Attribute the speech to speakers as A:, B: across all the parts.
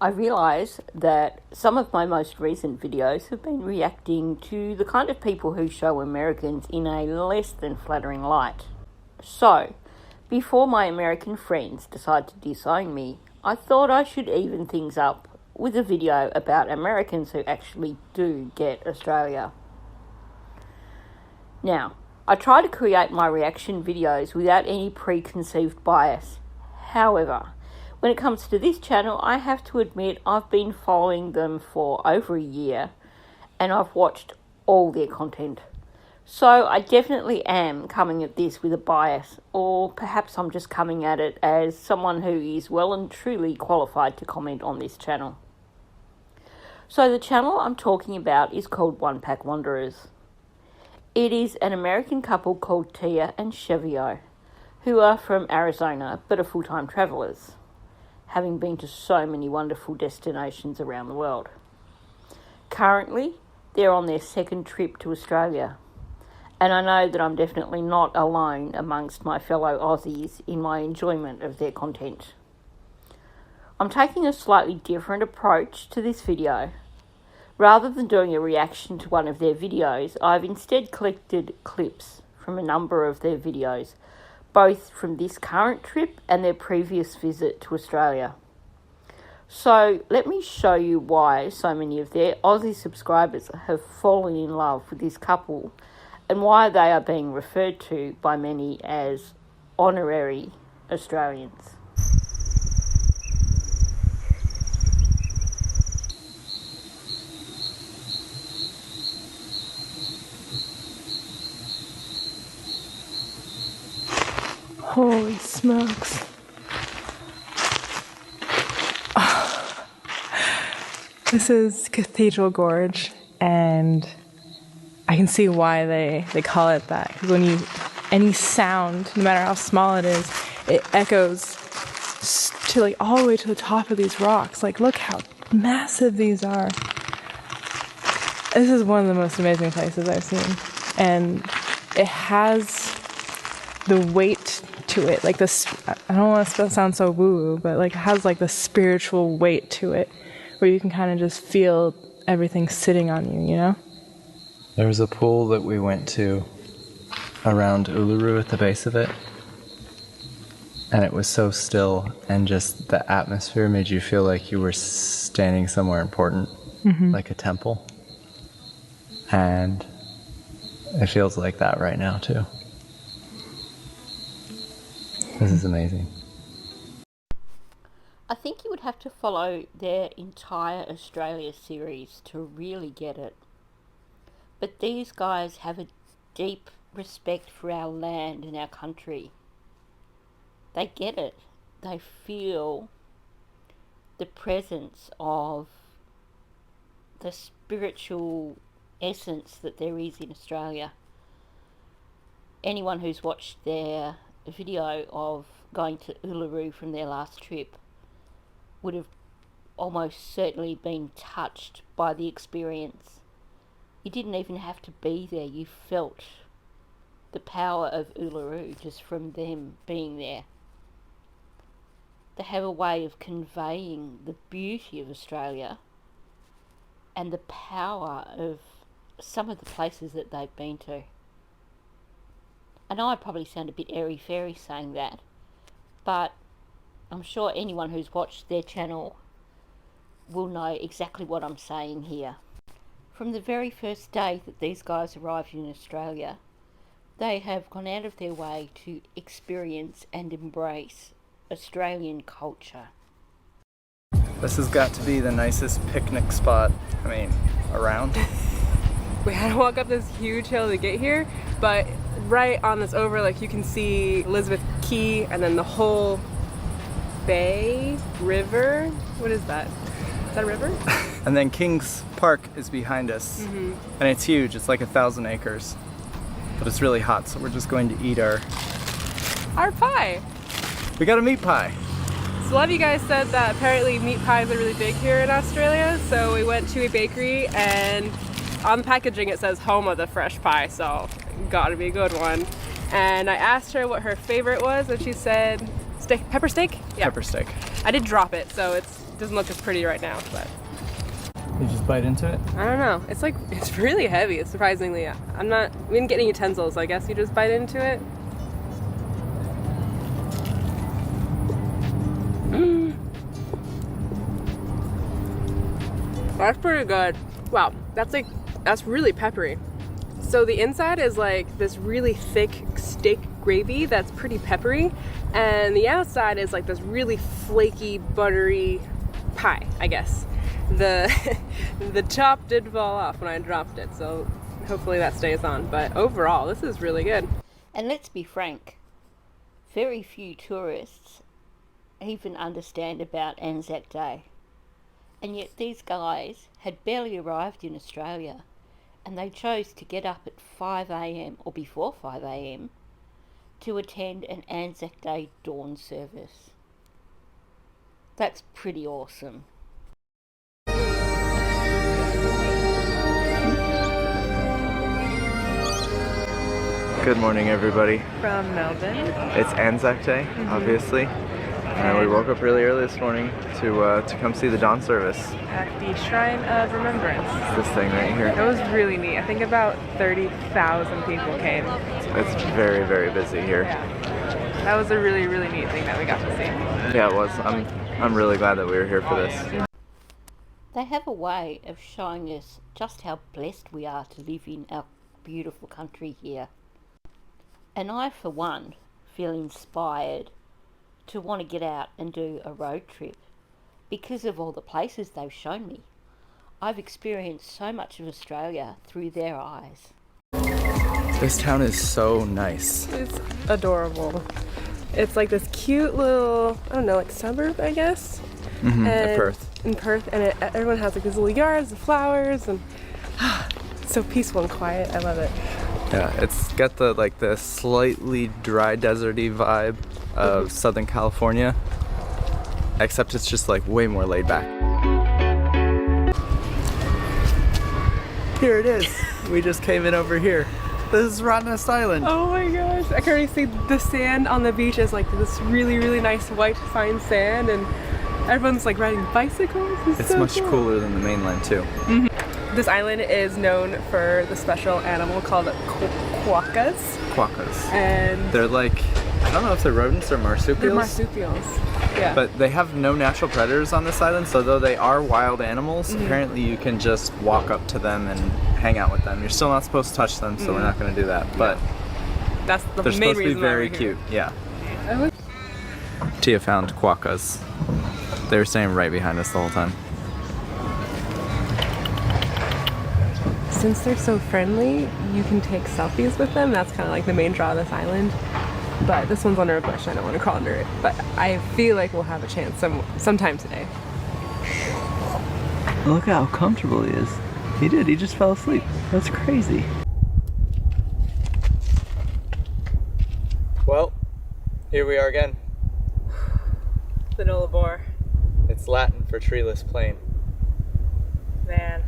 A: I realise that some of my most recent videos have been reacting to the kind of people who show Americans in a less than flattering light. So, before my American friends decide to disown me, I thought I should even things up with a video about Americans who actually do get Australia. Now, I try to create my reaction videos without any preconceived bias. However, when it comes to this channel, I have to admit I've been following them for over a year and I've watched all their content. So I definitely am coming at this with a bias, or perhaps I'm just coming at it as someone who is well and truly qualified to comment on this channel. So the channel I'm talking about is called One Pack Wanderers. It is an American couple called Tia and Chevio, who are from Arizona but are full-time travellers, having been to so many wonderful destinations around the world. Currently, they're on their second trip to Australia, and I know that I'm definitely not alone amongst my fellow Aussies in my enjoyment of their content. I'm taking a slightly different approach to this video. Rather than doing a reaction to one of their videos, I've instead collected clips from a number of their videos, both from this current trip and their previous visit to Australia. So let me show you why so many of their Aussie subscribers have fallen in love with this couple and why they are being referred to by many as honorary Australians.
B: Holy smokes. Oh. This is Cathedral Gorge, and I can see why they call it that. Because when any sound, no matter how small it is, it echoes to like all the way to the top of these rocks. Like, look how massive these are. This is one of the most amazing places I've seen. And it has the weight to it, like this, I don't want to sound so woo-woo, but like it has like the spiritual weight to it, where you can kind of just feel everything sitting on you, you know?
C: There was a pool that we went to around Uluru at the base of it, and it was so still, and just the atmosphere made you feel like you were standing somewhere important, like a temple. And it feels like that right now too. This is amazing.
A: I think you would have to follow their entire Australia series to really get it. But these guys have a deep respect for our land and our country. They get it. They feel the presence of the spiritual essence that there is in Australia. Anyone who's watched their video of going to Uluru from their last trip would have almost certainly been touched by the experience. You didn't even have to be there. You felt the power of Uluru just from them being there. They have a way of conveying the beauty of Australia and the power of some of the places that they've been to. I know I probably sound a bit airy-fairy saying that, but I'm sure anyone who's watched their channel will know exactly what I'm saying here. From the very first day that these guys arrived in Australia, they have gone out of their way to experience and embrace Australian culture.
C: This has got to be the nicest picnic spot, around.
B: We had to walk up this huge hill to get here, but right on this overlook you can see Elizabeth Key and then the whole bay, river. What is that? Is that a river?
C: And then King's Park is behind us, and it's huge. It's like 1,000 acres, but it's really hot, so we're just going to eat our
B: pie.
C: We got a meat pie.
B: So a lot of you guys said that apparently meat pies are really big here in Australia, so we went to a bakery and on the packaging it says home of the fresh pie, so gotta be a good one. And I asked her what her favorite was, and she said pepper steak? Yeah.
C: Pepper steak.
B: I did drop it, so it's doesn't look as pretty right now, but
C: You just bite into it?
B: I don't know. It's like, it's really heavy, surprisingly. We didn't get any utensils, so I guess you just bite into it. That's pretty good. Wow, that's really peppery. So the inside is like this really thick steak gravy that's pretty peppery, and the outside is like this really flaky, buttery pie, I guess. The top did fall off when I dropped it, so hopefully that stays on. But overall, this is really good.
A: And let's be frank, very few tourists even understand about Anzac Day. And yet these guys had barely arrived in Australia, and they chose to get up at 5 a.m. or before 5 a.m. to attend an Anzac Day dawn service. That's pretty awesome.
C: Good morning, everybody.
B: From Melbourne.
C: It's Anzac Day, obviously. And we woke up really early this morning to come see the dawn service.
B: At the Shrine of Remembrance.
C: This thing right here.
B: It was really neat. I think about 30,000 people came.
C: It's very, very busy here.
B: Yeah. That was a really, really neat thing that we got to see.
C: Yeah, it was. I'm really glad that we were here for this.
A: They have a way of showing us just how blessed we are to live in our beautiful country here. And I, for one, feel inspired to want to get out and do a road trip because of all the places they've shown me. I've experienced so much of Australia through their eyes.
C: This town is so nice.
B: It's adorable. It's like this cute little, I don't know, like suburb, I guess.
C: In Perth.
B: In Perth, and everyone has like these little yards of flowers, and it's so peaceful and quiet. I love it.
C: Yeah, it's got the slightly dry deserty vibe of Southern California, except it's just like way more laid back. Here it is. We just came in over here. This is Rottnest Island.
B: Oh my gosh, I can already see the sand on the beach is like this really, really nice white fine sand, and everyone's like riding bicycles.
C: It's
B: so
C: much
B: cool.
C: cooler than the mainland too.
B: This island is known for the special animal called quokkas.
C: Quokkas.
B: And
C: They're like, I don't know if they're rodents or marsupials.
B: they're marsupials. Yeah.
C: But they have no natural predators on this island, so though they are wild animals, apparently you can just walk up to them and hang out with them. You're still not supposed to touch them, so we're not going to do that. But
B: that's the
C: they're
B: main
C: supposed to be
B: reason why
C: very
B: we're here.
C: cute. Yeah. Tia found quokkas. They were staying right behind us the whole time.
B: Since they're so friendly, you can take selfies with them. That's kind of like the main draw of this island. But this one's under a bush. I don't want to crawl under it. But I feel like we'll have a chance sometime today.
C: Look how comfortable he is. He did. He just fell asleep. That's crazy. Well, here we are again.
B: The Nullarbor.
C: It's Latin for treeless plain.
B: Man,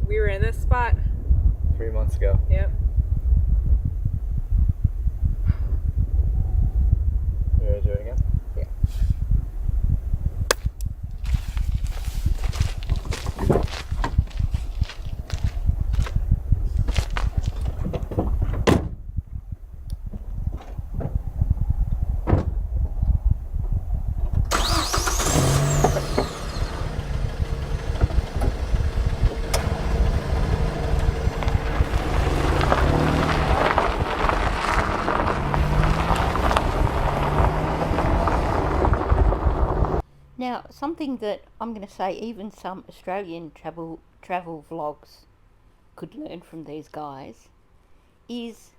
B: we were in this spot.
C: 3 months ago.
B: Yep.
C: You ready to do it again?
B: Yeah.
A: Now, something that I'm going to say even some Australian travel vlogs could learn from these guys is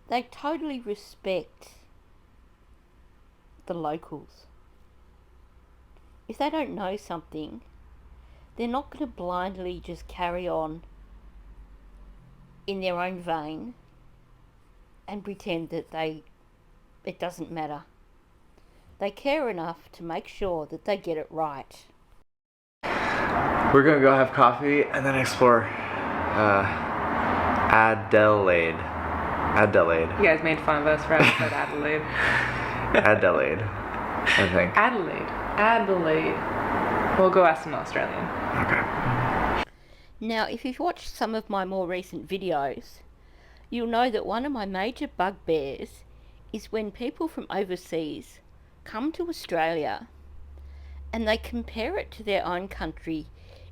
A: they totally respect the locals. If they don't know something, they're not going to blindly just carry on in their own vein and pretend that it doesn't matter. They care enough to make sure that they get it right.
C: We're gonna go have coffee and then explore Adelaide.
B: You guys made fun of us for episode Adelaide.
C: Adelaide, I think.
B: Adelaide. Adelaide. We'll go ask an Australian.
C: Okay.
A: Now, if you've watched some of my more recent videos, you'll know that one of my major bugbears is when people from overseas come to Australia and they compare it to their own country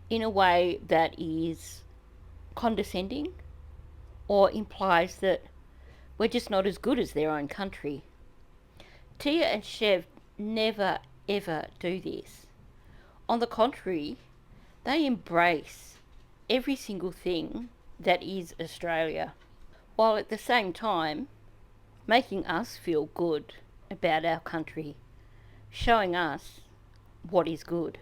A: in a way that is condescending or implies that we're just not as good as their own country. Tia and Chev never ever do this. On the contrary, they embrace every single thing that is Australia, while at the same time making us feel good about our country, showing us what is good.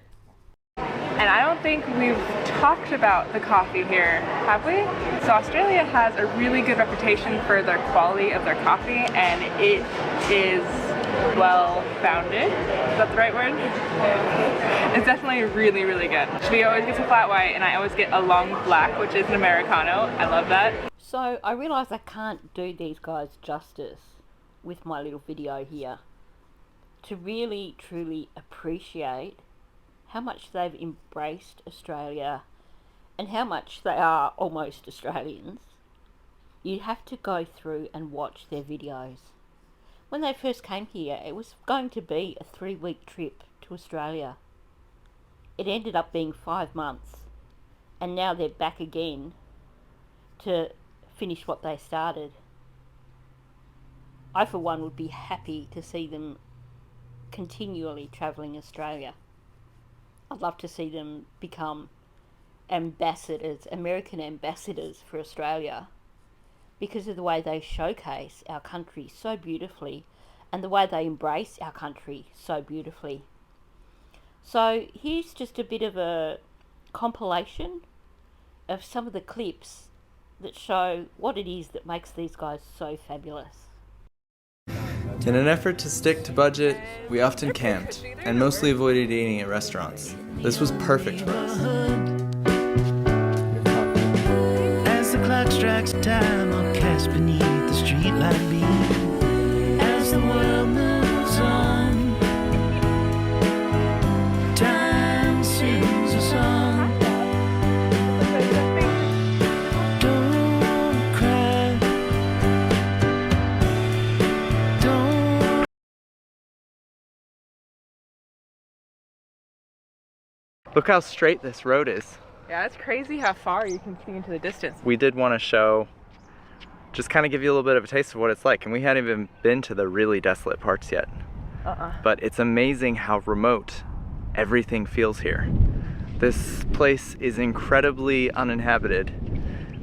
B: And I don't think we've talked about the coffee here, have we? So Australia has a really good reputation for their quality of their coffee, and it is well founded. Is that the right word? It's definitely really, really good. She always gets a flat white, and I always get a long black, which is an Americano. I love that.
A: So I realise I can't do these guys justice with my little video here. To really, truly appreciate how much they've embraced Australia and how much they are almost Australians, you have to go through and watch their videos. When they first came here, it was going to be a 3-week trip to Australia. It ended up being 5 months, and now they're back again to finish what they started. I, for one, would be happy to see them continually travelling Australia. I'd love to see them become ambassadors, American ambassadors for Australia, because of the way they showcase our country so beautifully and the way they embrace our country so beautifully. So here's just a bit of a compilation of some of the clips that show what it is that makes these guys so fabulous.
C: In an effort to stick to budget, we often camped and mostly avoided eating at restaurants. This was perfect for us.
D: As the clock strikes time, I'll cast beneath the streetlight beam. As the world moves on, time sings a song. Don't cry. Don't.
C: Look how straight this road is.
B: Yeah, it's crazy how far you can see into the distance.
C: We did want to show, just kind of give you a little bit of a taste of what it's like, and we hadn't even been to the really desolate parts yet. But it's amazing how remote everything feels here. This place is incredibly uninhabited.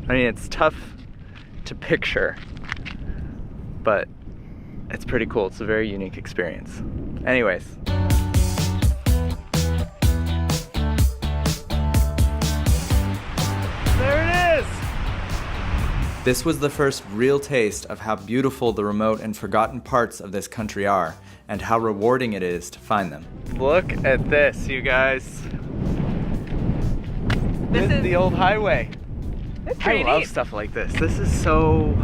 C: I mean, it's tough to picture, but it's pretty cool. It's a very unique experience. Anyways. This was the first real taste of how beautiful the remote and forgotten parts of this country are, and how rewarding it is to find them. Look at this, you guys. This is the old highway. I love stuff like this. This is so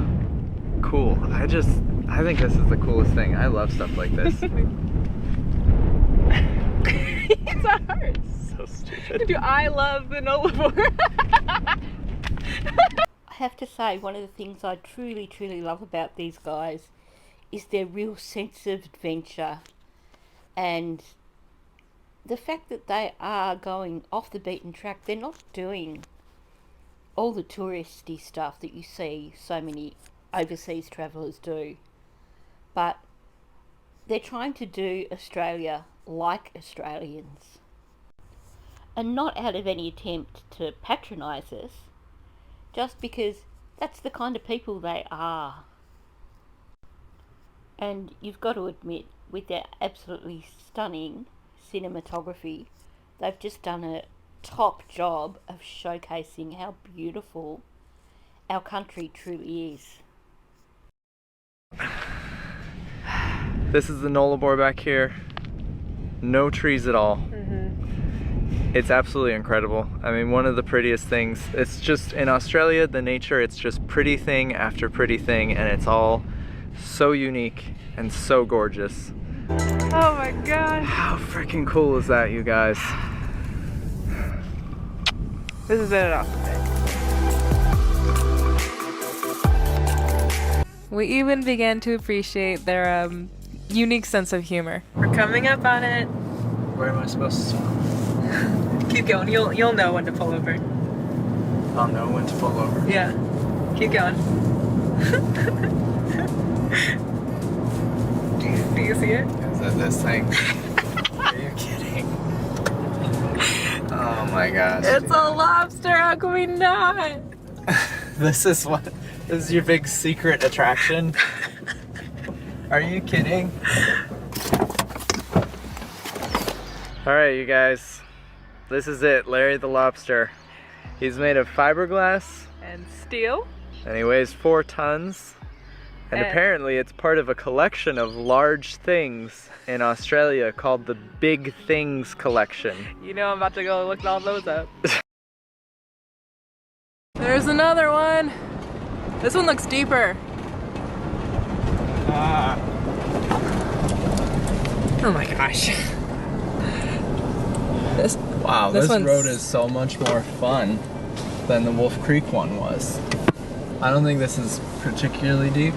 C: cool. I think this is the coolest thing. I love stuff like this.
B: It's a heart.
C: So stupid.
B: Do I love the Nullarbor?
A: I have to say, one of the things I truly, truly love about these guys is their real sense of adventure and the fact that they are going off the beaten track. They're not doing all the touristy stuff that you see so many overseas travellers do, but they're trying to do Australia like Australians, and not out of any attempt to patronise us, just because that's the kind of people they are. And you've got to admit, with their absolutely stunning cinematography, they've just done a top job of showcasing how beautiful our country truly is.
C: This is the Nullarbor back here. No trees at all. It's absolutely incredible. I mean, one of the prettiest things. It's just, in Australia, the nature, it's just pretty thing after pretty thing, and it's all so unique and so gorgeous.
B: Oh my gosh.
C: How freaking cool is that, you guys?
B: This is it off. We even began to appreciate their unique sense of humor. We're coming up on it.
C: Where am I supposed to stop?
B: Keep going. You'll know when to pull over.
C: I'll know when to pull over.
B: Yeah. Keep going. Do you see it?
C: Is it this thing? Are you kidding? Oh my gosh.
B: It's a lobster. How can we not?
C: This is your big secret attraction? Are you kidding? Alright, you guys. This is it, Larry the Lobster. He's made of fiberglass.
B: And steel.
C: And he weighs 4 tons. And apparently it's part of a collection of large things in Australia called the Big Things Collection.
B: You know I'm about to go look all those up. There's another one. This one looks deeper. Oh my gosh.
C: Wow, this road is so much more fun than the Wolf Creek one was. I don't think this is particularly deep.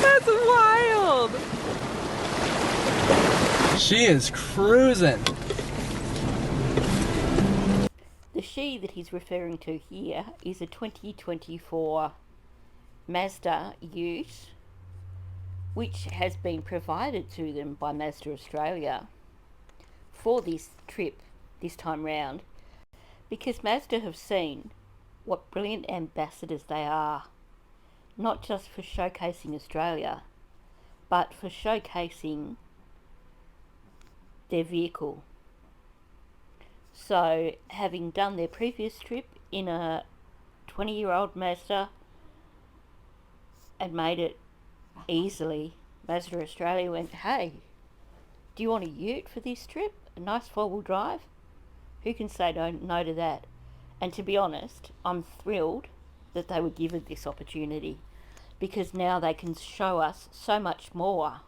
B: That's wild.
C: She is cruising.
A: The she that he's referring to here is a 2024 Mazda Ute, which has been provided to them by Mazda Australia for this trip this time round, because Mazda have seen what brilliant ambassadors they are, not just for showcasing Australia, but for showcasing their vehicle. So, having done their previous trip in a 20-year-old Mazda and made it easily, Mazda Australia went, hey, do you want a ute for this trip? A nice 4-wheel drive? Who can say no to that? And to be honest, I'm thrilled that they were given this opportunity, because now they can show us so much more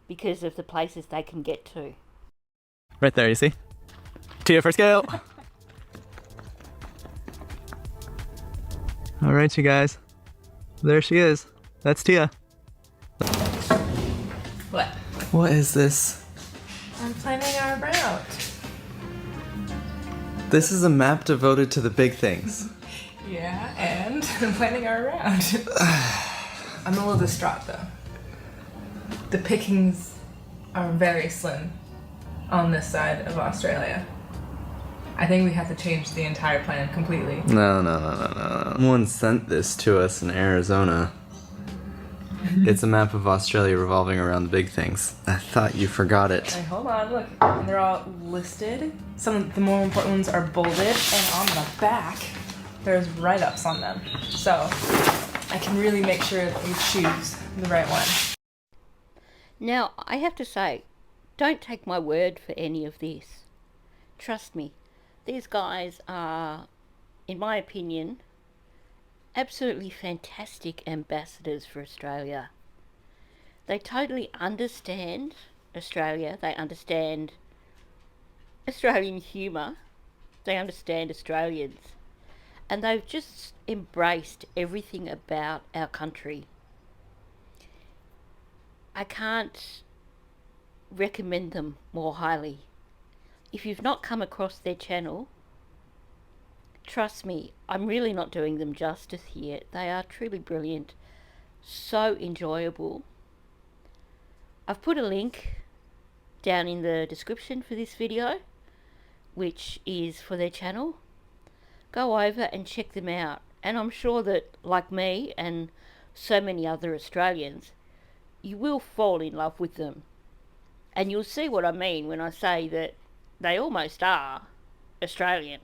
A: because of the places they can get to.
C: Right there, you see? Tia for scale. All right, you guys. There she is. That's Tia.
B: What?
C: What is this?
B: I'm planning our route.
C: This is a map devoted to the big things.
B: Yeah, and I'm planning our route. I'm a little distraught though. The pickings are very slim on this side of Australia. I think we have to change the entire plan completely.
C: No. Someone sent this to us in Arizona. It's a map of Australia revolving around the big things. I thought you forgot it.
B: Hey, hold on, look. And they're all listed. Some of the more important ones are bolded, and on the back, there's write-ups on them. So I can really make sure that we choose the right one.
A: Now, I have to say, don't take my word for any of this. Trust me, these guys are, in my opinion, absolutely fantastic ambassadors for Australia. They totally understand Australia. They understand Australian humour. They understand Australians. And they've just embraced everything about our country. I can't recommend them more highly. If you've not come across their channel, trust me, I'm really not doing them justice here. They are truly brilliant, so enjoyable. I've put a link down in the description for this video, which is for their channel. Go over and check them out, and I'm sure that, like me and so many other Australians, you will fall in love with them. And you'll see what I mean when I say that they almost are Australian.